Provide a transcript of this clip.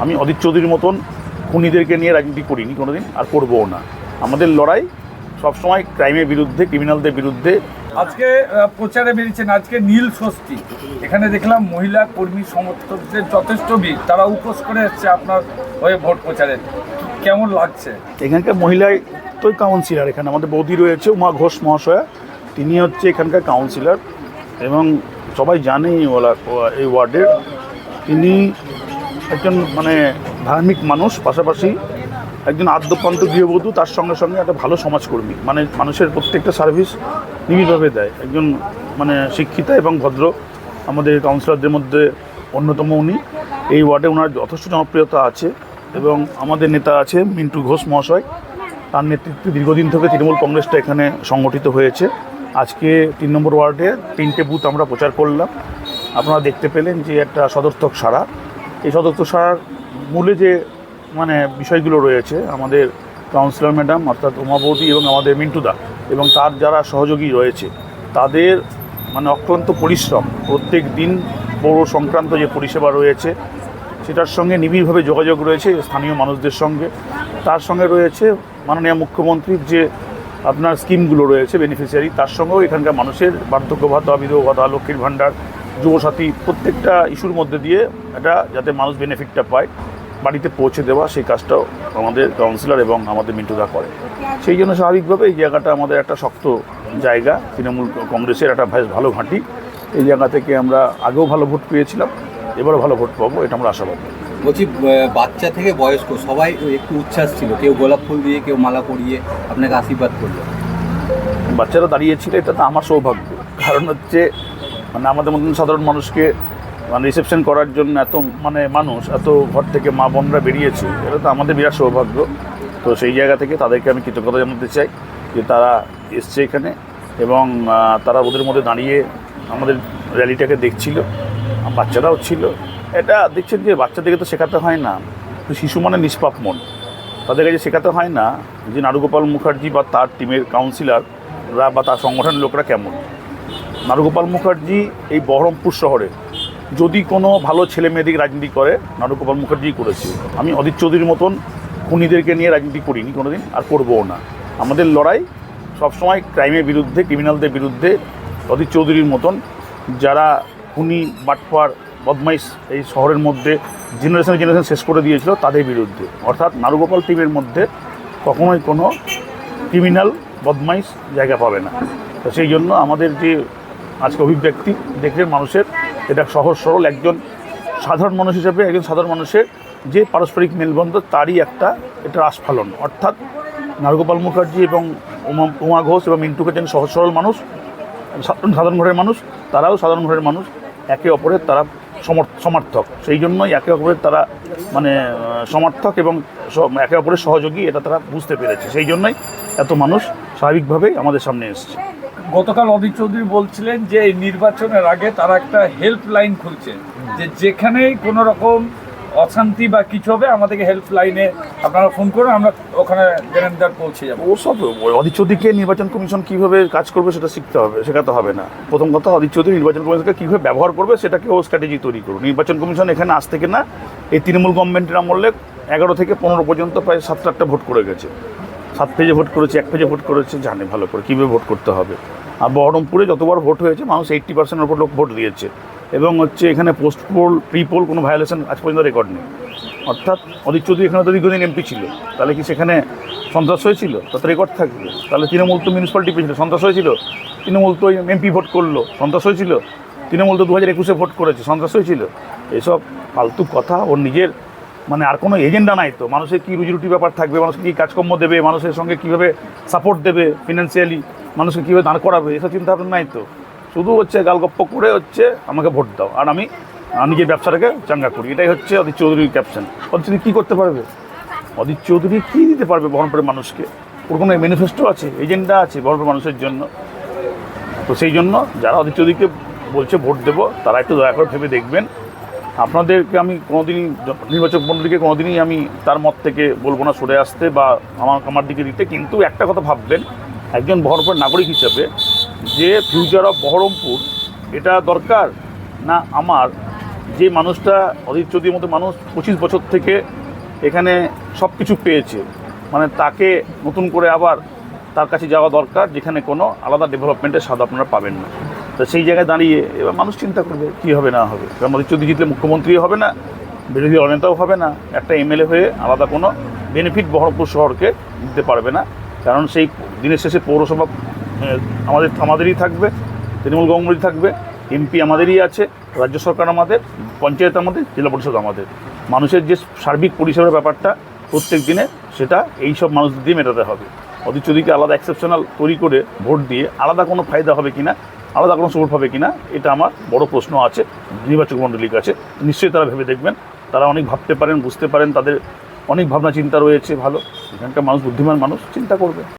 আমি অদিত চৌধুরীর মতন খুনিদেরকে নিয়ে রাজনীতি করিনি কোনোদিন, আর করবও না। আমাদের লড়াই সবসময় ক্রাইমের বিরুদ্ধে, ক্রিমিনালদের বিরুদ্ধে। আজকে প্রচারে বেরিয়েছেন, আজকে নীল ষষ্ঠী, এখানে দেখলাম মহিলা কর্মী সমর্থকদের যথেষ্ট ভিড়, তারা উপোস করে এসছে আপনার হয়ে ভোট প্রচারে। কেমন লাগছে? এখানকার মহিলাই তো কাউন্সিলর, এখানে আমাদের বৌদি রয়েছে উমা ঘোষ মহাশয়া, তিনি হচ্ছে এখানকার কাউন্সিলর এবং সবাই জানে এই ওয়ার্ডের। তিনি একজন ধার্মিক মানুষ, পাশাপাশি একজন আদ্যপ্রান্ত গৃহবধূ, তার সঙ্গে সঙ্গে একটা ভালো সমাজকর্মী, মানুষের প্রত্যেকটা সার্ভিস নিবিড়ভাবে দেয়। একজন শিক্ষিতা এবং ভদ্র আমাদের কাউন্সিলরদের মধ্যে অন্যতম উনি। এই ওয়ার্ডে ওনার যথেষ্ট জনপ্রিয়তা আছে এবং আমাদের নেতা আছে মিন্টু ঘোষ মহাশয়, তার নেতৃত্বে দীর্ঘদিন থেকে তৃণমূল কংগ্রেসটা এখানে সংগঠিত হয়েছে। আজকে 3 নম্বর ওয়ার্ডে 3টে বুথ আমরা প্রচার করলাম। আপনারা দেখতে পেলেন যে একটা সদর্থক সাড়া। এই সদর্থক সাড়ার মূলে যে বিষয়গুলো রয়েছে, আমাদের কাউন্সিলর ম্যাডাম অর্থাৎ উমা বৌদি এবং আমাদের মিন্টুদা এবং তার যারা সহযোগী রয়েছে, তাদের অক্লান্ত পরিশ্রম, প্রত্যেক দিন পৌর সংক্রান্ত যে পরিষেবা রয়েছে সেটার সঙ্গে নিবিড়ভাবে যোগাযোগ রয়েছে স্থানীয় মানুষদের সঙ্গে। তার সঙ্গে রয়েছে মাননীয় মুখ্যমন্ত্রীর যে আপনার স্কিমগুলো রয়েছে বেনিফিশিয়ারি, তার সঙ্গেও এখানকার মানুষের বার্ধক্য ভাতা, বিধবা ভাতা, লক্ষ্মীর ভাণ্ডার, যুবসাথী, প্রত্যেকটা ইস্যুর মধ্যে দিয়ে এটা যাতে মানুষ বেনিফিটটা পায় বাড়িতে পৌঁছে দেওয়া, সেই কাজটাও আমাদের কাউন্সিলর এবং আমাদের মিন্টুদা করে। সেই জন্য স্বাভাবিকভাবে এই জায়গাটা আমাদের একটা শক্ত জায়গা, তৃণমূল কংগ্রেসের একটা বেশ ভালো ঘাঁটি। এই জায়গা থেকে আমরা আগেও ভালো ভোট পেয়েছিলাম, এবারও ভালো ভোট পাবো, এটা আমরা আশাবাদী। বলছি, বাচ্চা থেকে বয়স্ক সবাই একটু উচ্ছ্বাস ছিল, কেউ গোলাপ ফুল দিয়ে, কেউ মালা পরিয়ে আপনাকে আশীর্বাদ করলো। বাচ্চারা দাঁড়িয়েছিল, এটা তো আমার সৌভাগ্য। কারণ হচ্ছে আমাদের মতন সাধারণ মানুষকে রিসেপশন করার জন্য এত মানুষ, এত ঘর থেকে মা বোনরা বেরিয়েছে, এটা তো আমাদের বিরাট সৌভাগ্য। তো সেই জায়গা থেকে তাদেরকে আমি কৃতজ্ঞতা জানাতে চাই যে তারা এসছে এখানে এবং তারা ওদের মধ্যে দাঁড়িয়ে আমাদের র্যালিটাকে দেখছিল, বাচ্চারাও ছিল। এটা দেখছেন যে বাচ্চাদেরকে তো শেখাতে হয় না, শিশু নিষ্পাপ মন, তাদের কাছে শেখাতে হয় না যে নারুগোপাল মুখার্জি বা তার টিমের কাউন্সিলররা বা তার সংগঠনের লোকরা কেমন। নারুগোপাল মুখার্জি এই বহরমপুর শহরে যদি কোনো ভালো ছেলে মেয়েদের রাজনীতি করে, নারুগোপাল মুখার্জি করেছে। আমি অদিত চৌধুরীর মতন খুনিদেরকে নিয়ে রাজনীতি করিনি কোনোদিন, আর করবও না। আমাদের লড়াই সবসময় ক্রাইমের বিরুদ্ধে, ক্রিমিনালদের বিরুদ্ধে। অদিত চৌধুরীর মতন যারা খুনি, বাটপার, বদমাইশ এই শহরের মধ্যে জেনারেশন শেষ করে দিয়েছিল, তাদের বিরুদ্ধে। অর্থাৎ নারুগোপাল টিমের মধ্যে কখনোই কোনো ক্রিমিনাল, বদমাইশ জায়গা পাবে না। তো সেই জন্য আমাদের যে আজকে অভিব্যক্তি দেখলেন মানুষের, এটা সহজ সরল একজন সাধারণ মানুষ হিসেবে, একজন সাধারণ মানুষের যে পারস্পরিক মেলবন্ধন, তারই এটা আস্ফালন। অর্থাৎ নারুগোপাল মুখার্জি এবং উমা ঘোষ এবং মিন্টু যেন সহজ সরল মানুষ, সাধারণ ঘরের মানুষ, তারাও সাধারণ ঘরের মানুষ, একে অপরের তারা সমর্থক। সেই জন্যই একে অপরের তারা সমর্থক এবং একে অপরের সহযোগী, এটা তারা বুঝতে পেরেছে। সেই জন্যই এত মানুষ স্বাভাবিকভাবেই আমাদের সামনে এসছে। গতকাল অদিত চৌধুরী বলছিলেন যে এই নির্বাচনের আগে তারা একটা হেল্পলাইন খুলছে, যে যেখানেই কোনো রকম অশান্তি বা কিছু হবে আমাদেরকে হেল্পলাইনে আপনারা ফোন করুন, আমরা ওখানে গ্রেনেডার পৌঁছে যাবো। ওসব অদিত চৌধুরীকে নির্বাচন কমিশন কীভাবে কাজ করবে সেটা শিখতে হবে, শেখাতে হবে না। প্রথম কথা, অদিত চৌধুরী নির্বাচন কমিশনকে কীভাবে ব্যবহার করবে সেটাকে ও স্ট্র্যাটেজি তৈরি করুন। নির্বাচন কমিশন এখানে আজ থেকে না, এই তৃণমূল গভর্নমেন্টের আমলে 11 থেকে 15 পর্যন্ত প্রায় 7-8টা ভোট করে গেছে। 7 পেজে ভোট করেছে, 1 পেজে ভোট করেছে, জানে ভালো করে কীভাবে ভোট করতে হবে। আর বহরমপুরে যতবার ভোট হয়েছে মানুষ 80%-এর উপর লোক ভোট দিয়েছে এবং এখানে পোস্ট পোল, প্রি পোল কোনো ভায়োলেশন আজ পর্যন্ত রেকর্ড নেই। অর্থাৎ অদিত চৌধুরী এখানে তো দীর্ঘদিন এমপি ছিল, তাহলে কি সেখানে সন্ত্রাস হয়েছিল? তাতে রেকর্ড থাকবে। তাহলে তৃণমূল তো মিউনিসিপ্যালিটি পেয়েছিল, সন্ত্রাস হয়েছিল? তৃণমূল তো এমপি ভোট করলো, সন্ত্রাস হয়েছিল? তৃণমূল তো 2021-এ ভোট করেছে, সন্ত্রাস হয়েছিল? এসব ফালতু কথা। ওর নিজের আর কোনো এজেন্ডা নাই তো। মানুষের কী রুজিরুটি ব্যাপার থাকবে, মানুষকে কী কাজকর্ম দেবে, মানুষের সঙ্গে কীভাবে সাপোর্ট দেবে ফিনান্সিয়ালি, মানুষকে কীভাবে দাঁড় করাবে, এসব চিন্তা ভাবনা নাই তো। শুধু গালগপ্প করে আমাকে ভোট দাও আর আমি নিজের ব্যবসাটাকে চাঙ্গা করি, এটাই হচ্ছে অদিত চৌধুরীর ক্যাপশন। অদিত চৌধুরী কী করতে পারবে? অদিত চৌধুরী কী দিতে পারবে বহরমপুরের মানুষকে? ওর কোনো ম্যানিফেস্টো আছে, এজেন্ডা আছে বহরমপুরের মানুষের জন্য? তো সেই জন্য যারা অদিত চৌধুরীকে বলছে ভোট দেবো, তারা একটু দয়া করে ভেবে দেখবেন। আপনাদেরকে আমি কোনোদিনই, নির্বাচক মণ্ডলীকে কোনোদিনই আমি তার মত থেকে বলবো না সরে আসতে বা আমার দিকে দিতে। কিন্তু একটা কথা ভাববেন, একজন বহরমপুরের নাগরিক হিসাবে, যে ফিউচার অফ বহরমপুর এটা দরকার না আমার যে মানুষটা অধীর চৌধুরীর মতো মানুষ 25 বছর থেকে এখানে সব কিছু পেয়েছে, মানে তাকে নতুন করে আবার তার কাছে যাওয়া দরকার, যেখানে কোনো আলাদা ডেভেলপমেন্টের স্বাদ আপনারা পাবেন না। তো সেই জায়গায় দাঁড়িয়ে এবার মানুষ চিন্তা করবে কী হবে না হবে। কারণ অধীর চৌধুরী জিতলে মুখ্যমন্ত্রী হবে না, বিরোধী দলনেতাও হবে না, একটা এমএলএ হয়ে আলাদা কোনো বেনিফিট বহরমপুর শহরকে দিতে পারবে না। কারণ সেই দিনের শেষে পৌরসভা আমাদেরই থাকবে, তৃণমূল কংগ্রেসই থাকবে, এমপি আমাদেরই আছে, রাজ্য সরকার আমাদের, পঞ্চায়েত আমাদের, জেলা পরিষদ আমাদের। মানুষের যে সার্বিক পরিষেবার ব্যাপারটা প্রত্যেক দিনে, সেটা এই সব মানুষদের দিয়ে মেটাতে হবে। অধীর চৌধুরীকে আলাদা এক্সেপশনাল তৈরি করে ভোট দিয়ে আলাদা কোনো ফায়দা হবে কিনা, আলাদা কোনো সাপোর্ট হবে কিনা, এটা আমার বড় প্রশ্ন আছে নির্বাচক মণ্ডলীর কাছে। নিশ্চয়ই তারা ভেবে দেখবেন, তারা অনেক ভাবতে পারেন, বুঝতে পারেন, তাদের অনেক ভাবনা চিন্তা রয়েছে ভালো। এখানকার মানুষ বুদ্ধিমান মানুষ, চিন্তা করবে।